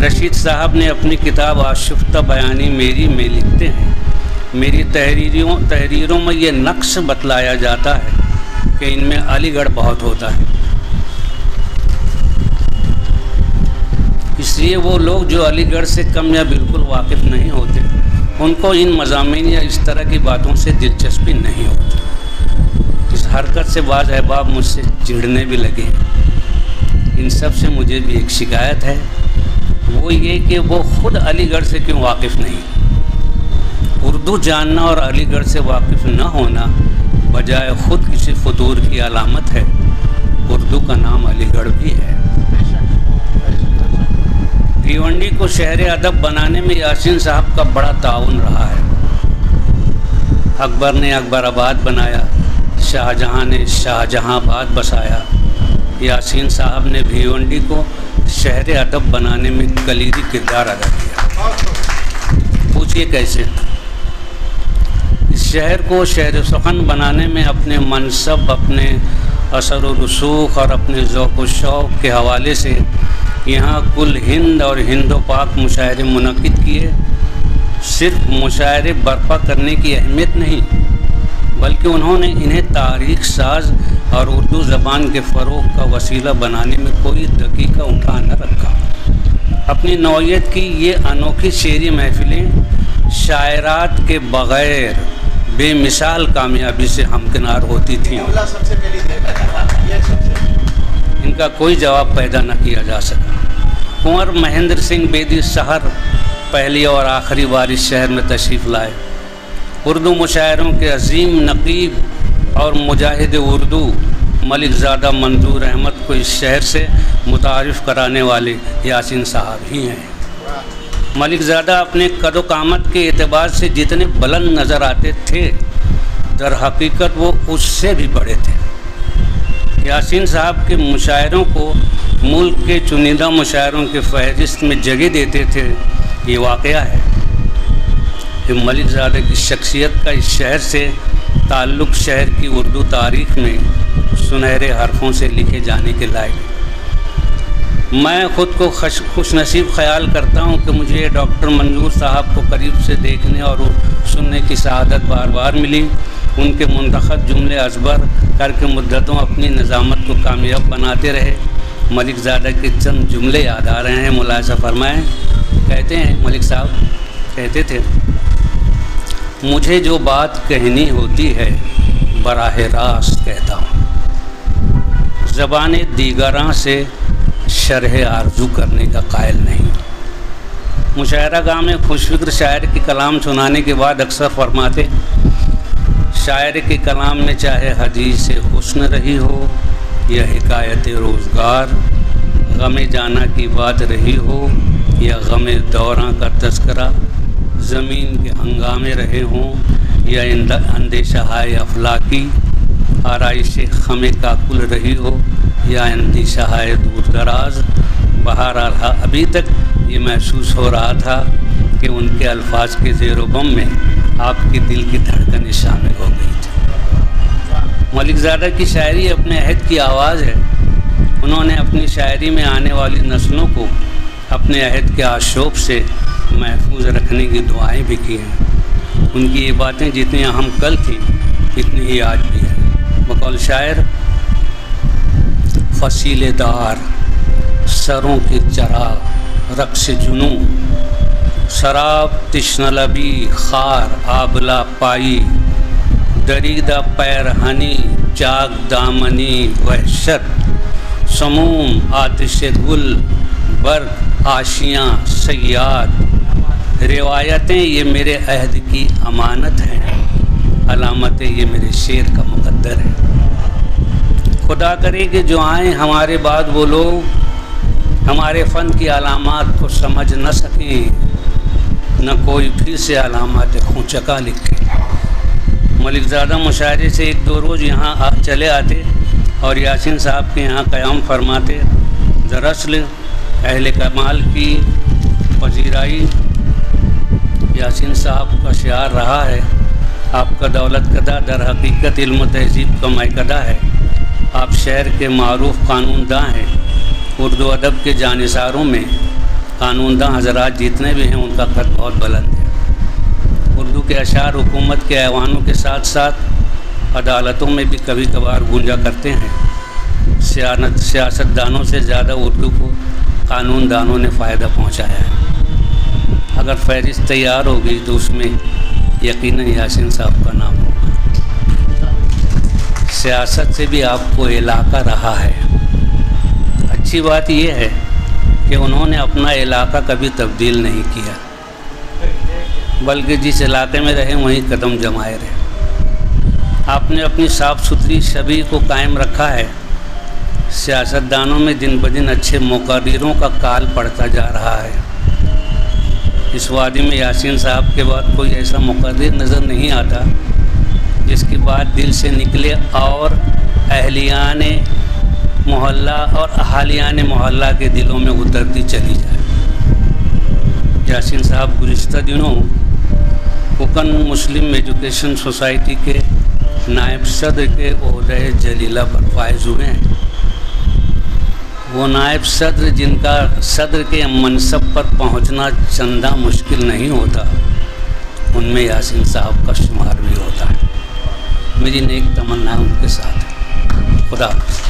رشید صاحب نے اپنی کتاب آشفتہ بیانی میری میں لکھتے ہیں، میری تحریروں میں یہ نقص بتلایا جاتا ہے کہ ان میں علی گڑھ بہت ہوتا ہے، اس لیے وہ لوگ جو علی گڑھ سے کم یا بالکل واقف نہیں ہوتے ان کو ان مضامین یا اس طرح کی باتوں سے دلچسپی نہیں ہوتی۔ اس حرکت سے بعض احباب مجھ سے چڑھنے بھی لگے۔ ان سب سے مجھے بھی ایک شکایت ہے، وہ یہ کہ وہ خود علی گڑھ سے کیوں واقف نہیں۔ اردو جاننا اور علی گڑھ سے واقف نہ ہونا بجائے خود کسی فطور کی علامت ہے۔ اردو کا نام علی گڑھ بھی ہے۔ بھیونڈی کو شہر ادب بنانے میں یاسین صاحب کا بڑا تعاون رہا ہے۔ اکبر نے اکبر آباد بنایا، شاہجہاں نے شاہجہاں آباد بسایا، یاسین صاحب نے بھیونڈی کو شہر ادب بنانے میں کلیدی کردار ادا کیا۔ پوچھئے کیسے؟ اس شہر کو شہر سخن بنانے میں اپنے منصب، اپنے اثر و رسوخ اور اپنے ذوق و شوق کے حوالے سے یہاں کل ہند اور ہند و پاک مشاعرے منعقد کیے۔ صرف مشاعرے برپا کرنے کی اہمیت نہیں، بلکہ انہوں نے انہیں تاریخ ساز اور اردو زبان کے فروغ کا وسیلہ بنانے میں کوئی دقیقہ اٹھا نہ رکھا۔ اپنی نوعیت کی یہ انوکھی شعری محفلیں شاعرات کے بغیر بے مثال کامیابی سے ہمکنار ہوتی تھیں۔ ان کا کوئی جواب پیدا نہ کیا جا سکا۔ کنور مہندر سنگھ بیدی سحر پہلی اور آخری بار اس شہر میں تشریف لائے۔ اردو مشاعروں کے عظیم نقیب اور مجاہد اردو ملک زادہ منظور احمد کو اس شہر سے متعارف کرانے والے یاسین صاحب ہی ہیں۔ ملک زادہ اپنے قد و قامت کے اعتبار سے جتنے بلند نظر آتے تھے، در حقیقت وہ اس سے بھی بڑے تھے۔ یاسین صاحب کے مشاعروں کو ملک کے چنندہ مشاعروں کے فہرست میں جگہ دیتے تھے۔ یہ واقعہ ہے کہ ملک زادہ کی شخصیت کا اس شہر سے تعلق شہر کی اردو تاریخ میں سنہرے حرفوں سے لکھے جانے کے لائق۔ میں خود کو خوش نصیب خیال کرتا ہوں کہ مجھے ڈاکٹر منظور صاحب کو قریب سے دیکھنے اور سننے کی سعادت بار بار ملی۔ ان کے منتخب جملے ازبر کر کے مدتوں اپنی نظامت کو کامیاب بناتے رہے۔ ملک زادہ کے چند جملے یاد آ رہے ہیں، ملاحظہ فرمائیں۔ کہتے ہیں ملک صاحب کہتے تھے، مجھے جو بات کہنی ہوتی ہے براہ راست کہتا ہوں، زبان دیگراں سے شرح آرزو کرنے کا قائل نہیں۔ مشاعرہ گاہ میں خوش فکر شاعر کے کلام سنانے کے بعد اکثر فرماتے، شاعر کے کلام میں چاہے حدیث حسن رہی ہو یا حکایت روزگار، غم جانا کی بات رہی ہو یا غم دوراں کا تذکرہ، زمین کے ہنگامے رہے ہوں یا اندیشہ ہائے افلاکی، آرائش خم کاکل رہی ہو یا اندیشہ ہائے دور دراز، بہرحال ابھی تک یہ محسوس ہو رہا تھا کہ ان کے الفاظ کے زیر و بم میں آپ کے دل کی دھڑکنیں شامل ہو گئی تھی۔ ملک زادہ کی شاعری اپنے عہد کی آواز ہے۔ انہوں نے اپنی شاعری میں آنے والی نسلوں کو اپنے عہد کے آشوب سے محفوظ رکھنے کی دعائیں بھی کی ہیں۔ ان کی یہ باتیں جتنی اہم کل تھیں اتنی ہی آج بھی ہیں۔ بقول شاعر، فصیل دار سروں کے چراغ رقص جنوں، شراب تشنہ لبی خار آبلا پائی، دریدہ پیرہنی چاک دامنی وحشت، سموم آتش گل برق آشیاں سیاد، روایتیں یہ میرے عہد کی امانت ہیں، علامتیں یہ میرے شعر کا مقدر ہے۔ خدا کرے کہ جو آئیں ہمارے بعد وہ لوگ ہمارے فن کی علامات کو سمجھ نہ سکیں، نہ کوئی پھر سے علامات خونچکا لکھے۔ ملک زادہ مشاعرے سے ایک دو روز یہاں چلے آتے اور یاسین صاحب کے یہاں قیام فرماتے۔ دراصل اہل کمال کی پذیرائی یاسین صاحب کا شعار رہا ہے۔ آپ کا دولت کدہ در حقیقت علم و تہذیب کا مائکدہ ہے۔ آپ شہر کے معروف قانون داں ہیں۔ اردو ادب کے جانثاروں میں قانون داں حضرات جتنے بھی ہیں ان کا قد بہت بلند ہے۔ اردو کے اشعار حکومت کے ایوانوں کے ساتھ ساتھ عدالتوں میں بھی کبھی کبھار گونجا کرتے ہیں۔ سیاست دانوں سے زیادہ اردو کو قانون دانوں نے فائدہ پہنچایا ہے۔ اگر فہرست تیار ہوگی تو اس میں یقیناً یاسین صاحب کا نام ہوگا۔ سیاست سے بھی آپ کو علاقہ رہا ہے۔ اچھی بات یہ ہے کہ انہوں نے اپنا علاقہ کبھی تبدیل نہیں کیا، بلکہ جس علاقے میں رہے وہیں قدم جمائے رہے۔ آپ نے اپنی صاف ستھری شبیہ کو قائم رکھا ہے۔ سیاستدانوں میں دن بدن اچھے مقرروں کا کال پڑتا جا رہا ہے۔ اس وادی میں یاسین صاحب کے بعد کوئی ایسا مقرر نظر نہیں آتا جس کی بات دل سے نکلے اور اہلیان محلہ اور اہالیان محلہ کے دلوں میں اترتی چلی جائے۔ یاسین صاحب گزشتہ دنوں کوکن مسلم ایجوکیشن سوسائٹی کے نائب صدر کے عہدہ جلیلہ پر فائز ہوئے ہیں۔ وہ نائب صدر جن کا صدر کے منصب پر پہنچنا چندہ مشکل نہیں ہوتا، ان میں یاسین صاحب کا شمار بھی ہوتا ہے۔ میری نیک تمنا ان کے ساتھ ہے۔ خدا حافظ۔